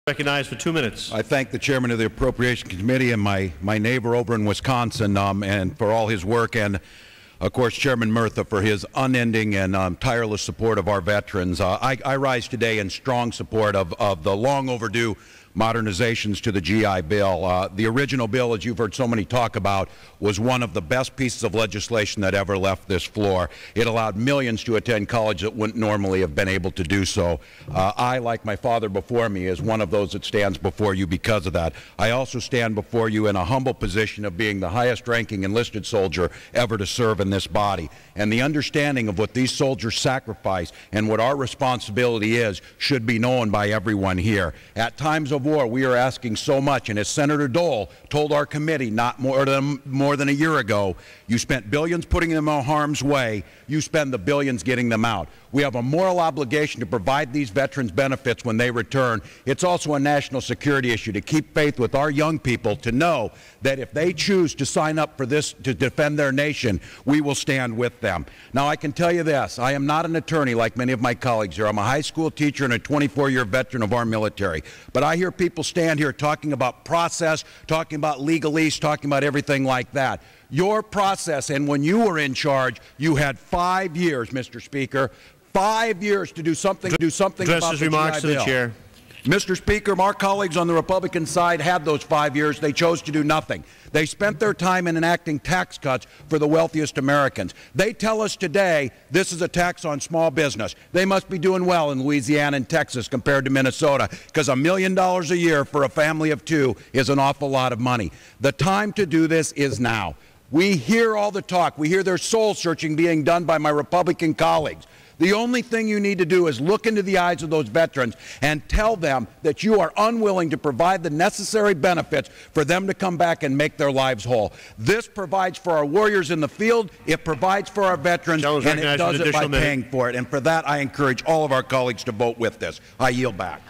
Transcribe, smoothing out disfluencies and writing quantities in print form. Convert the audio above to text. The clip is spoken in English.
Recognized for 2 minutes. I thank the chairman of the Appropriation Committee and my neighbor over in Wisconsin and for all his work, and of course Chairman Murtha for his unending and tireless support of our veterans. I rise today in strong support of the long overdue modernizations to the GI Bill. The original bill, as you've heard so many talk about, was one of the best pieces of legislation that ever left this floor. It allowed millions to attend college that wouldn't normally have been able to do so. I, like my father before me, is one of those that stands before you because of that. I also stand before you in a humble position of being the highest-ranking enlisted soldier ever to serve in this body. And the understanding of what these soldiers sacrifice and what our responsibility is should be known by everyone here. At times of war, we are asking so much, and as Senator Dole told our committee not more than a year ago, you spent billions putting them in harm's way, you spend the billions getting them out. We have a moral obligation to provide these veterans benefits when they return. It's also a national security issue to keep faith with our young people, to know that if they choose to sign up for this to defend their nation, we will stand with them. Now, I can tell you this, I am not an attorney like many of my colleagues here. I'm a high school teacher and a 24-year veteran of our military. But I hear people stand here talking about process, talking about legalese, talking about everything like that. Your process, and when you were in charge, you had 5 years, Mr. Speaker, 5 years to do something about the remarks GI to Bill. the chair. Mr. Speaker, our colleagues on the Republican side had those 5 years. They chose to do nothing. They spent their time in enacting tax cuts for the wealthiest Americans. They tell us today this is a tax on small business. They must be doing well in Louisiana and Texas compared to Minnesota, because $1 million a year for a family of two is an awful lot of money. The time to do this is now. We hear all the talk. We hear there's soul searching being done by my Republican colleagues. The only thing you need to do is look into the eyes of those veterans and tell them that you are unwilling to provide the necessary benefits for them to come back and make their lives whole. This provides for our warriors in the field, it provides for our veterans, and it does it by paying for it. And for that, I encourage all of our colleagues to vote with this. I yield back.